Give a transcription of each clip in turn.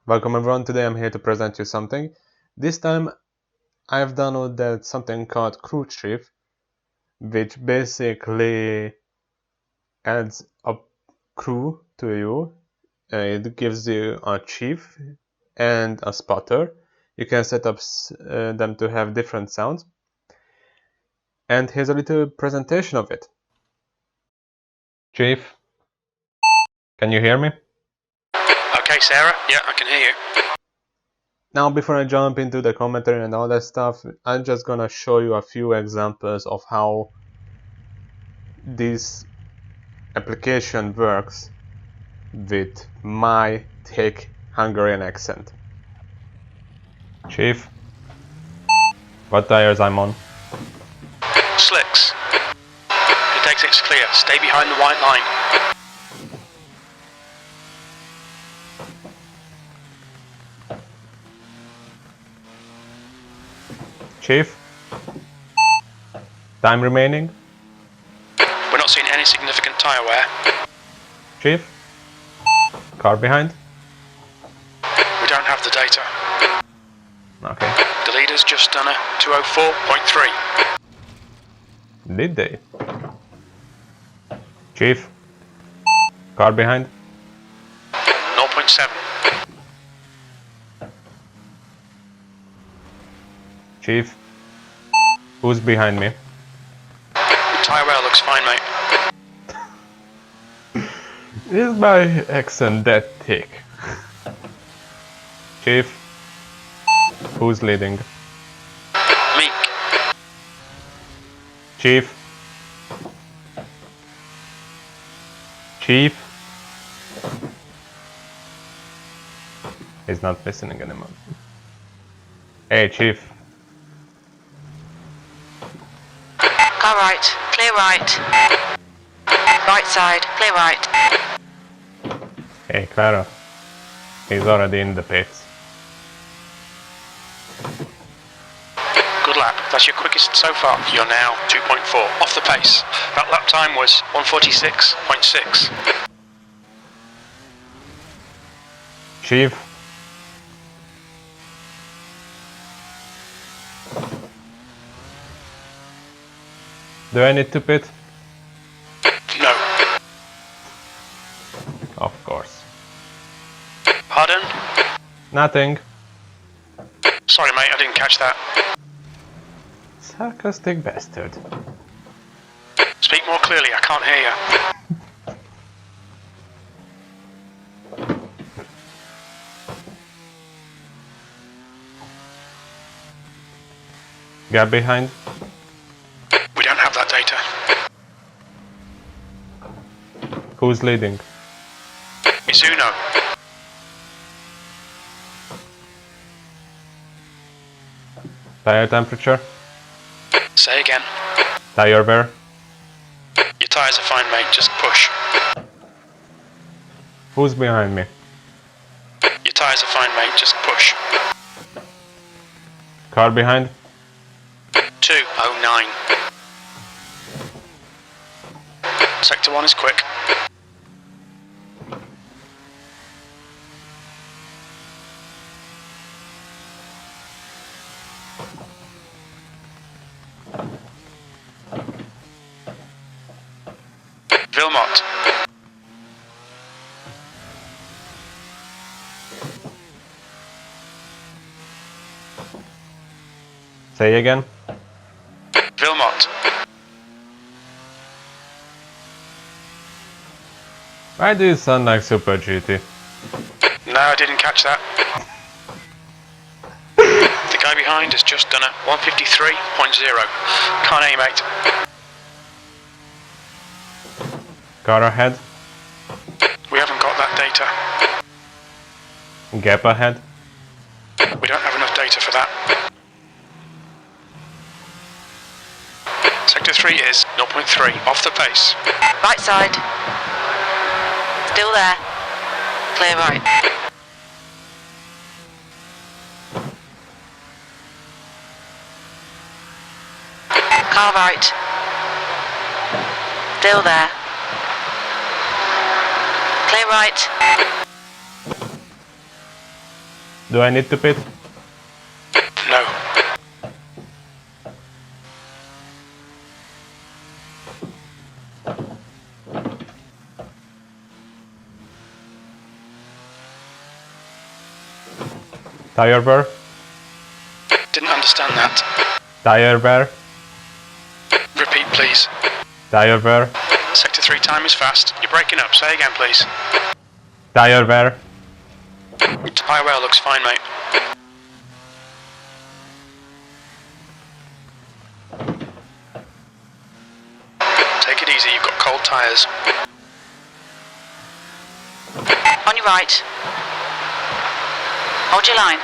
Welcome everyone, today I'm here to present you something. This time I've downloaded something called CrewChief, which basically adds a crew to you. It gives you a chief and a spotter. You can set up them to have different sounds. And here's a little presentation of it. Chief, can you hear me? Okay, Sarah. Yeah, I can hear you. Now, before I jump into the commentary and all that stuff, I'm just gonna show you a few examples of how this application works with my thick Hungarian accent. Chief, what tires I'm on? Slicks. It exit's clear. Stay behind the white line. Chief, time remaining? We're not seeing any significant tyre wear. Chief, car behind? We don't have the data. Okay. The leader's just done a 204.3. Did they? Chief, car behind? 0.7. Chief, who's behind me? Tyre wear looks fine, mate. Is my accent that thick? Chief, who's leading? Meek. Chief? Chief? He's not listening anymore. Hey, Chief. Car right, clear right. Right side, clear right. Hey, Clara. He's already in the pits. Good lap. That's your quickest so far. You're now 2.4. Off the pace. That lap time was 146.6. Chief? Do I need to pit? No. Of course. Pardon? Nothing. Sorry, mate. I didn't catch that. Sarcastic bastard. Speak more clearly. I can't hear you. Gap behind? We don't have that data. Who's leading? Mizuno. Tire temperature? Say again. Tire wear? Your tyres are fine, mate. Just push. Who's behind me? Your tyres are fine, mate. Just push. Car behind? 209. Sector 1 is quick. Vilmot. Say again? Vilmot. Why do you sound like Super GT? No, I didn't catch that. The guy behind has just done a 153.0. Can't hear you, mate. Car ahead? We haven't got that data. Gap ahead? We don't have enough data for that. Sector 3 is 0.3, off the pace. Right side. Still there. Clear right. Car right. Still there. Clear right. Do I need to pit? No. Tire wear? Didn't understand that. Tire wear? Repeat, please. Tire wear? Sector 3 time is fast. You're breaking up. Say again, please. Tire wear? Tyre wear looks fine, mate. Take it easy. You've got cold tyres. On your right. Hold your line.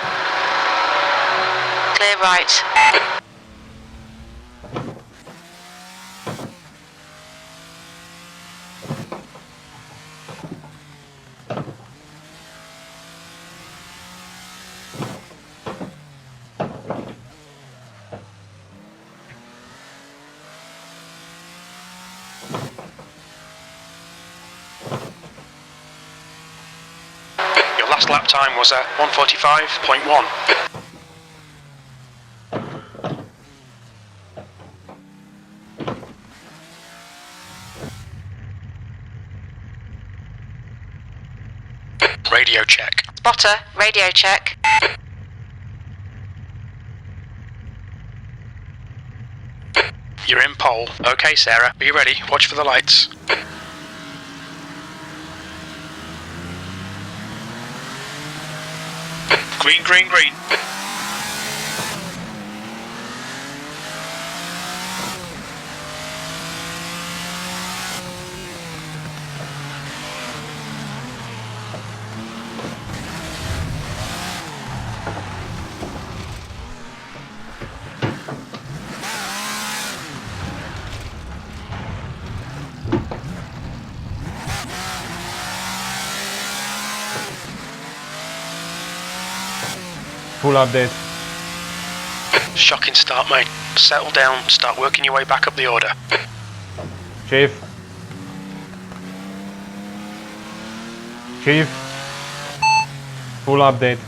Clear right. Your last lap time was at 1:45.1. Radio check. Spotter, radio check. You're in pole. Okay, Sarah. Are you ready? Watch for the lights. Green, green, green. Full update. Shocking start, mate. Settle down. Start working your way back up the order. Chief. Chief. Full update.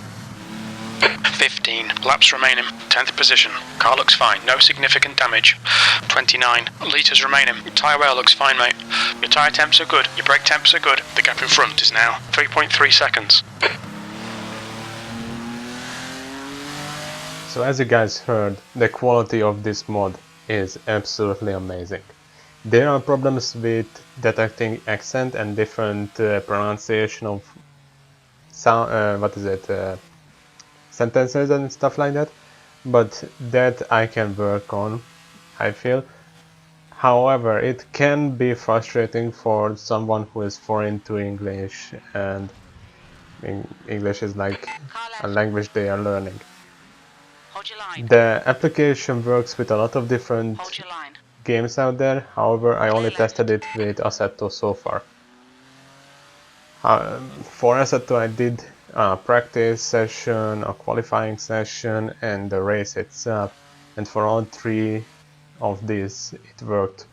15. Laps remaining. 10th position. Car looks fine. No significant damage. 29. Litres remaining. Tyre wear looks fine, mate. Your tyre temps are good. Your brake temps are good. The gap in front is now 3.3 seconds. So as you guys heard, the quality of this mod is absolutely amazing. There are problems with detecting accent and different pronunciation of sound, sentences and stuff like that, but that I can work on, I feel. However, it can be frustrating for someone who is foreign to English, and English is like a language they are learning. Hold your line. The application works with a lot of different Hold your line. games out there, however I only tested it with Assetto so far. For Assetto I did a practice session, a qualifying session and the race itself, and for all three of these it worked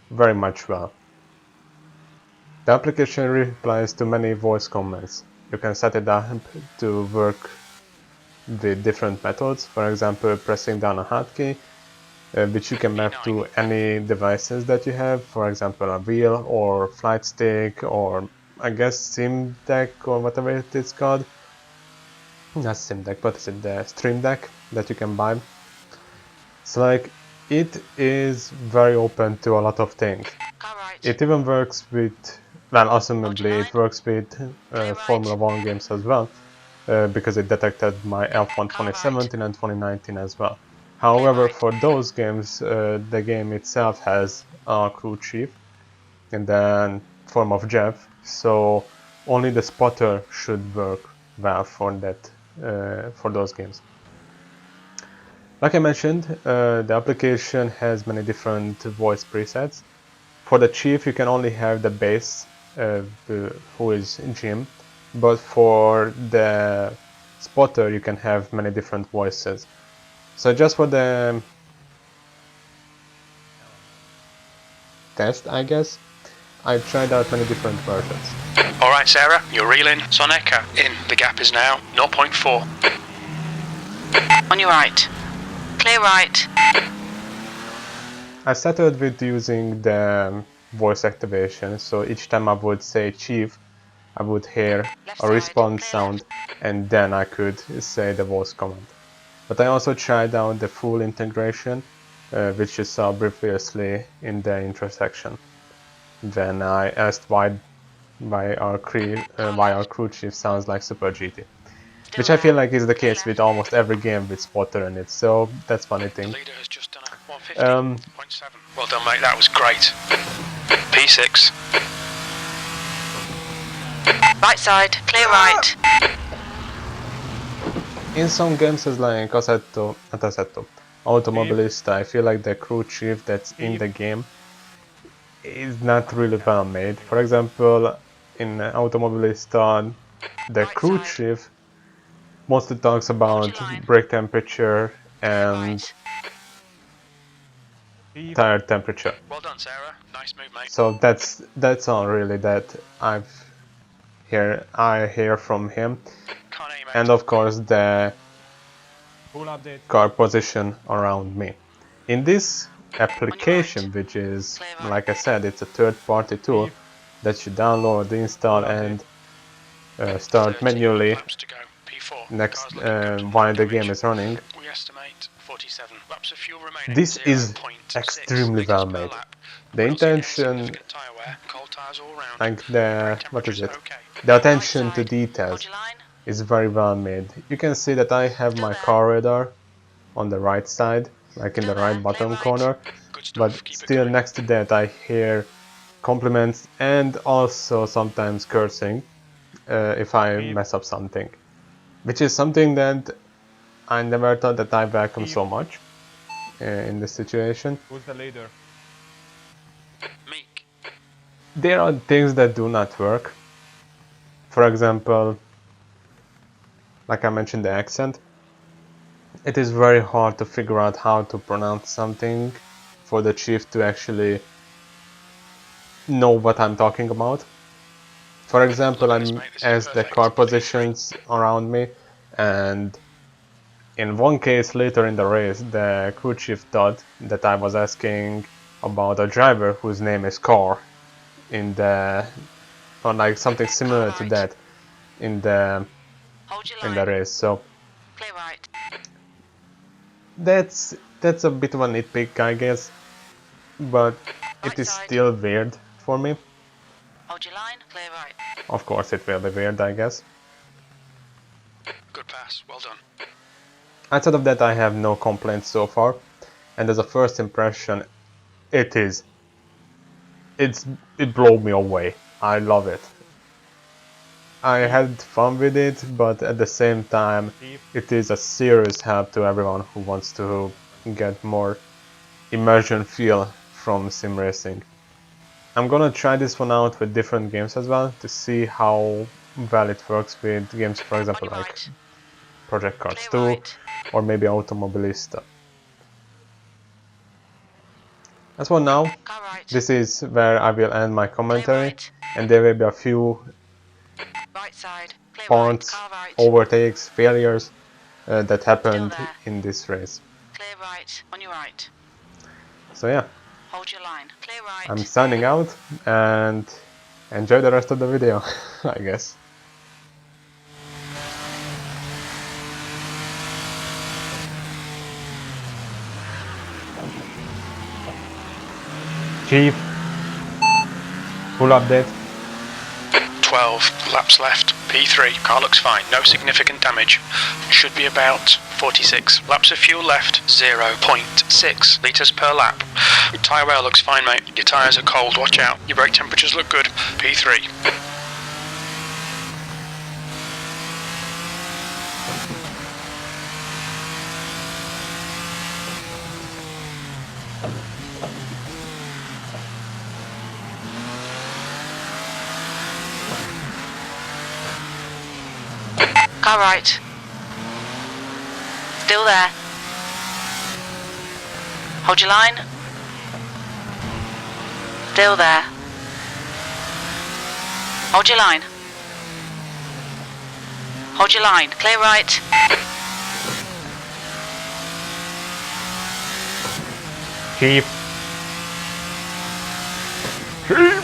very much well. The application replies to many voice comments. You can set it up to work with different methods, for example pressing down a hotkey, which you can map to any devices that you have, for example a wheel or flight stick or I guess Sim Deck or whatever it is called. Not Sim Deck, but is it the Stream Deck that you can buy. So like it is very open to a lot of things. Car right. It even works with, well assumably it works with Formula 1 games as well. Because it detected my F1 2017 and 2019 as well. However, for those games, the game itself has a crew chief in the form of Jeff, so only the spotter should work well for that, for those games. Like I mentioned, the application has many different voice presets. For the chief, you can only have the bass, who is Jim. But for the spotter you can have many different voices. So just for the test, I guess, I tried out many different versions. Alright, Sarah, you're reeling. Soneca in. The gap is now 0.4. On your right. Clear right. I started with using the voice activation, so each time I would say chief, I would hear Left a side, response clear sound left. and then I could say the voice command. But I also tried out the full integration, which you saw previously in the intro section. Then I asked why our crew chief sounds like Super GT. Still Which I feel there. like is the Clear case with left. almost every game with Spotter in it, so that's funny The thing. leader has just done a 150.7. Well done, mate. That was great. P6. Right side. Clear right. In some games as like Automobilista, I feel like the crew chief that's in the game is not really well made. For example, in Automobilista, the Right crew side. chief mostly talks about line. brake temperature Clear and right. tire temperature. Well done, Sarah. Nice move, mate. So that's all really that I hear from him. Can't aim, mate. And of course the Full update. car position around me. In this application, which is, like I said, it's a third-party tool that you download, install, and start 30 manually laps to go. P4. next Car's looking good. while the Damage. game is running. We estimate 47 laps of fuel remaining. This is 0.6 extremely litres well per made. lap. The We don't see any intention, significant tyre wear. Cold tyres all round. like Brake what is temperatures it? are okay. The attention Right to side. details Hold your line. is very well made. You can see that I have Still my there. car radar on the right side, like in Still the right there. bottom Clear right. corner, Good stuff. but Keep it still going. next to that I hear compliments and also sometimes cursing if I mess up something, which is something that I never thought that I welcome so much in this situation. Who's the leader? Meek. There are things that do not work. For example, like I mentioned, the accent. It is very hard to figure out how to pronounce something for the chief to actually know what I'm talking about. For example, I'm asked the car positions around me, and in one case later in the race, the crew chief thought that I was asking about a driver whose name is Car in the, or like something similar to that in the Hold your in line. the race. So Clear right. that's a bit of a nitpick, I guess, but Right it is side. still weird for me. Hold your line. Clear right. Of course, it will be weird, I guess. Good pass. Well done. Outside of that, I have no complaints so far, and as a first impression, it blew me away. I love it. I had fun with it, but at the same time, it is a serious help to everyone who wants to get more immersion feel from sim racing. I'm gonna try this one out with different games as well to see how well it works with games, for example, On your like right. Project Cars Clear 2 right. or maybe Automobilista. As for now, Car right. this is where I will end my Clear commentary, right. and there will be a few Right side. Clear ponts, right. Car right. overtakes, failures that happened there. in this race. Clear right. On your right. So yeah, Hold your line. Clear right. I'm signing out and enjoy the rest of the video, I guess. Chief, full update. 12 laps left. P3. Car looks fine. No significant damage. Should be about 46 laps of fuel left. 0.6 litres per lap. Tyre wear looks fine, mate. Your tyres are cold. Watch out. Your brake temperatures look good. P3. Car right. Still there. Hold your line. Still there. Hold your line. Hold your line. Clear right. Keep. Keep.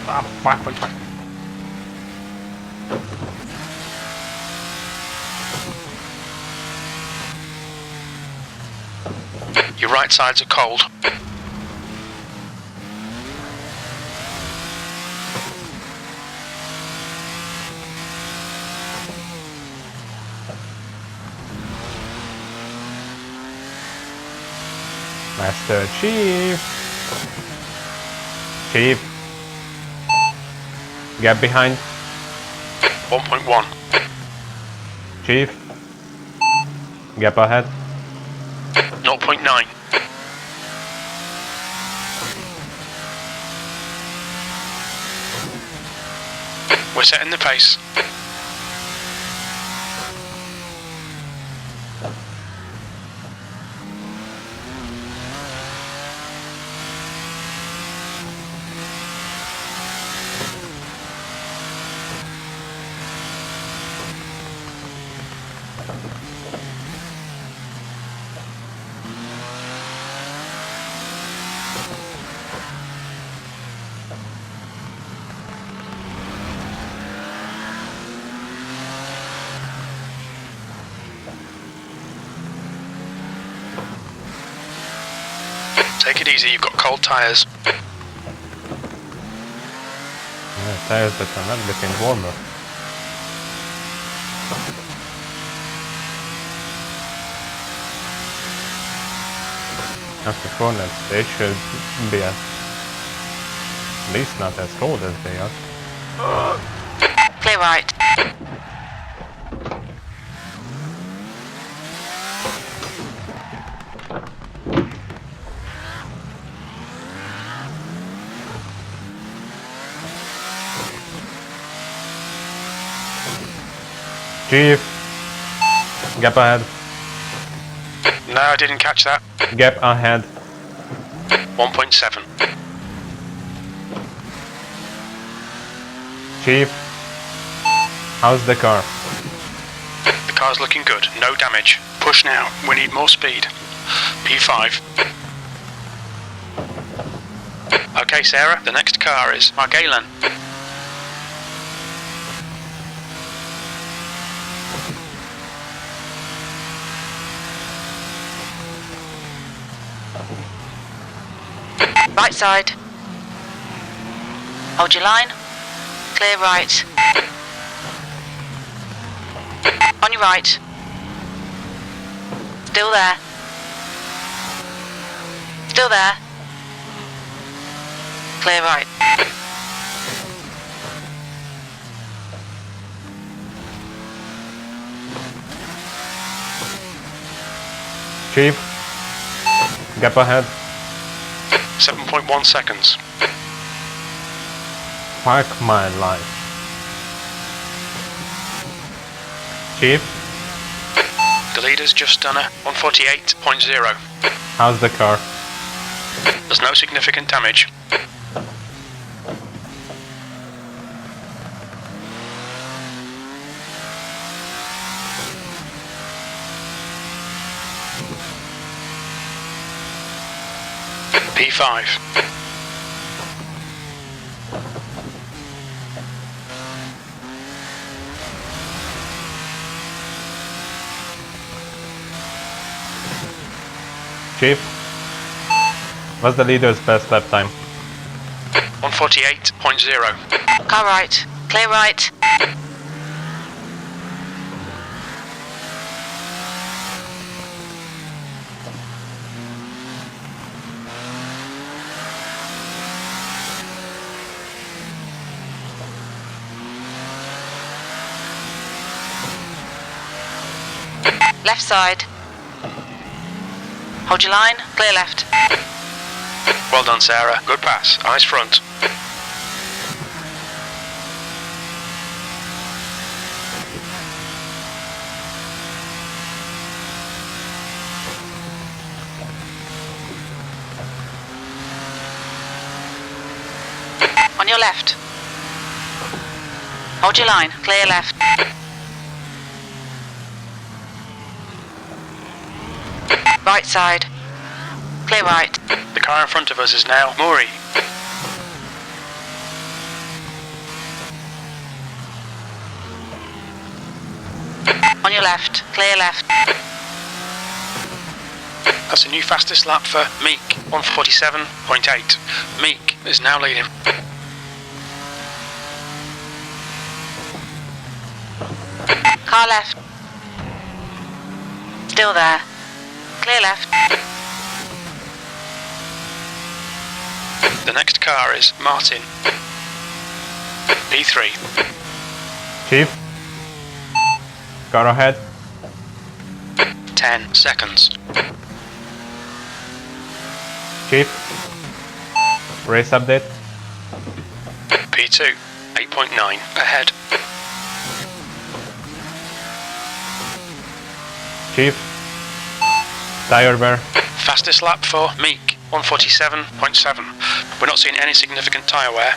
Ah, fuck. Your right sides are cold. Master Chief. Chief. Get behind. 1.1. Chief. Gap ahead. 0.9. We're setting the pace. Take it easy, you've got cold tyres. Yeah, tires that are not getting warmer. After corners, they should be at least not as cold as they are. Clear right. Chief! Gap ahead. No, I didn't catch that. Gap ahead. 1.7. Chief! How's the car? The car's looking good, no damage. Push now, we need more speed. P5. Okay, Sarah, the next car is Margalen. Right side. Hold your line. Clear right. On your right. Still there. Still there. Clear right. Chief! Gap ahead. 7.1 seconds. Fuck my life. Chief, The leader's just done a 148.0. how's the car? There's no significant damage. P5. Chief, what's the leader's best lap time? 148.0. Car right. Clear right. Left side. Hold your line. Clear left. Well done, Sarah. Good pass. Eyes front. On your left. Hold your line. Clear left. Right side. Clear right. The car in front of us is now Maury. On your left. Clear left. That's a new fastest lap for Meek, 147.8. Meek is now leading. Car left. Still there. Clear left. The next car is Martin. P3. Chief. Car ahead. 10 seconds. Chief. Race update. P2. 8.9 ahead. Chief. Tire wear. Fastest lap for Meek, 147.7. We're not seeing any significant tyre wear.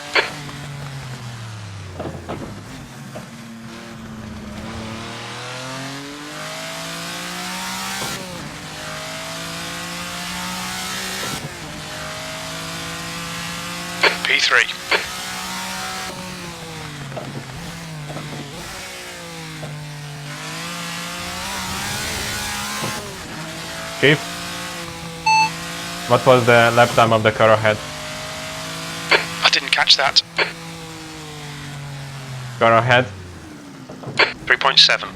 P3. Chief. What was the lap time of the car ahead? I didn't catch that. Car ahead. 3.7.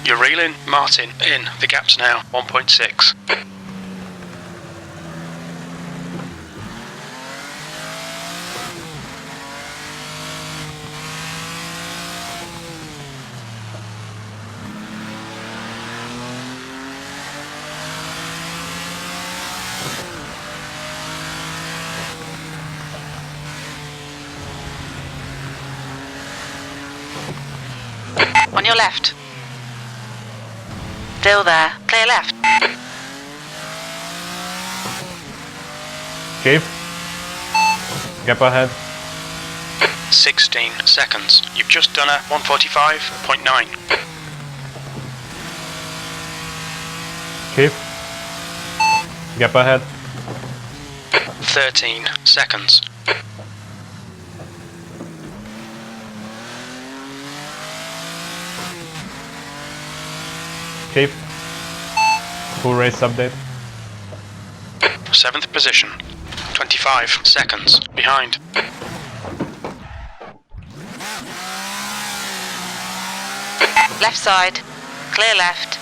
You're reeling Martin in. The gap's now 1.6. On your left. Still there. Clear left. Chief. Gap ahead. 16 seconds. You've just done a 145.9. Chief. Gap ahead. 13 seconds. Chief. Full race update. 7th position. 25 seconds behind. Left side. Clear left.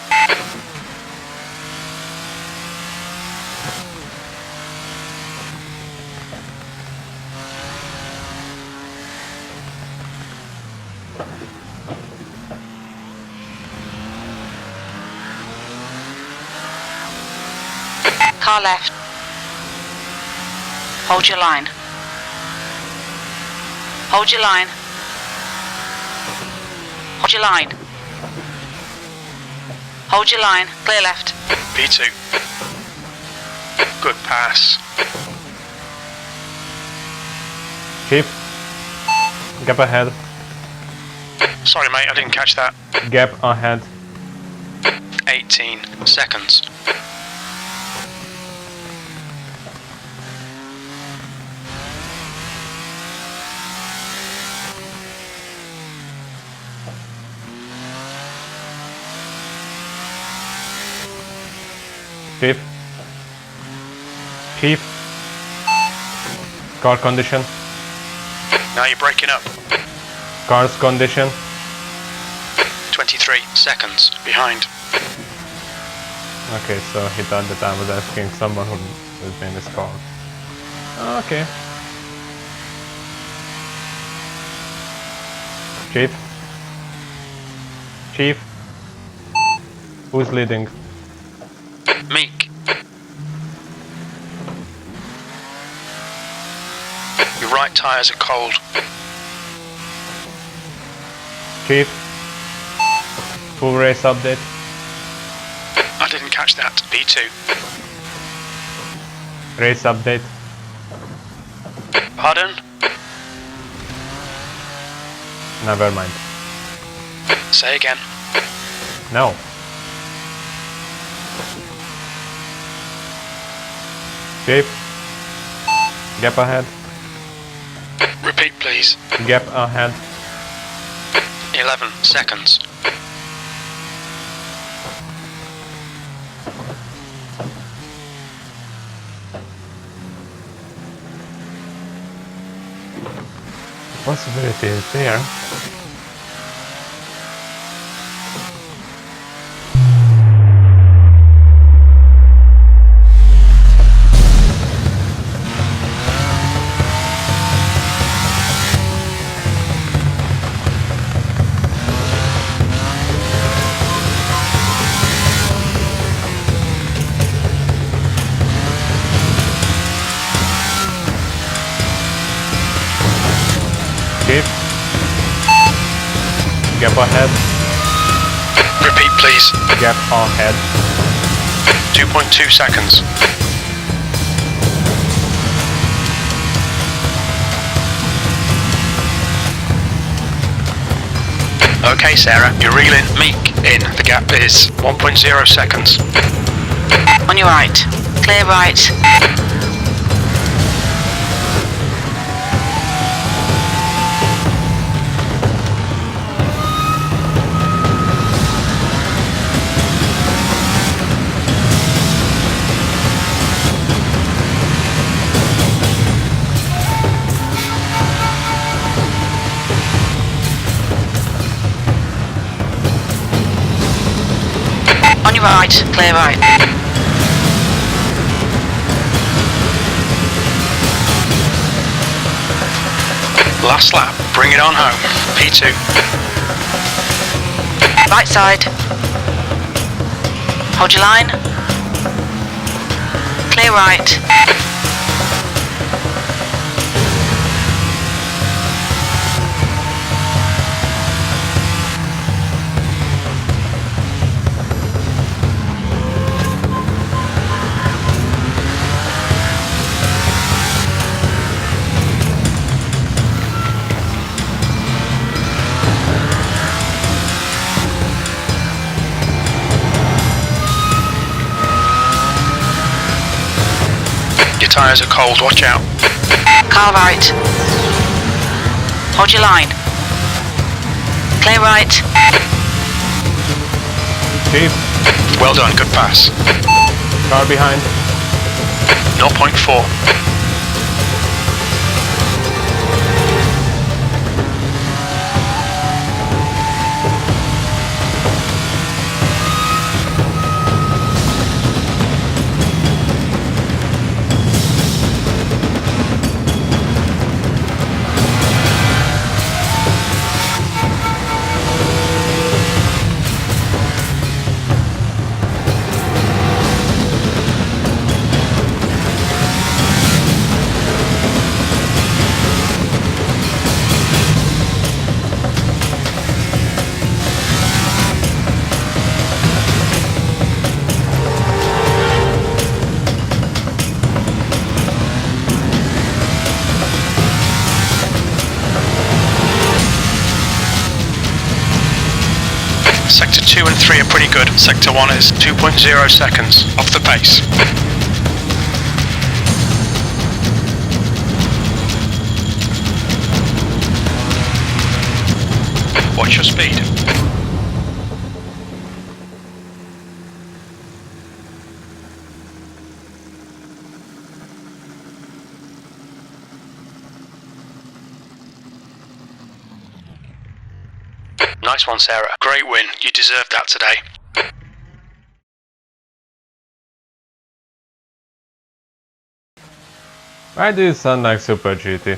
Car left. Hold your line. Hold your line. Hold your line. Hold your line. Clear left. P2. Good pass. Chief. Gap ahead. Sorry mate, I didn't catch that. Gap ahead. 18 seconds. Chief. Chief. Car condition. Now you're breaking up. Car's condition. 23 seconds behind. Okay, so he thought that I was asking someone whose name is Carl. Okay. Chief? Chief? Who's leading? Meek. Your right tyres are cold. Chief? Full race update? I didn't catch that. B2. Race update? Pardon? Never mind. Say again. No. Chief? Gap ahead? Repeat, please. Gap ahead? 11 seconds. Possibility is there. Chief? Gap ahead? Repeat, please. Gap ahead? 2.2 seconds. Okay, Sarah, you're reeling. Meek in. The gap is 1.0 seconds. On your right. Clear right. On your right. Clear right. Last lap. Bring it on home. P2. Right side. Hold your line. Clear right. Your tyres are cold. Watch out. Car right. Hold your line. Clear right. Chief? Well done. Good pass. Car behind? 0.4. Sector 2 and 3 are pretty good. Sector 1 is 2.0 seconds off the pace. Watch your speed. Nice one, Sarah. Great win. You deserved that today. Why do you sound like Super GT?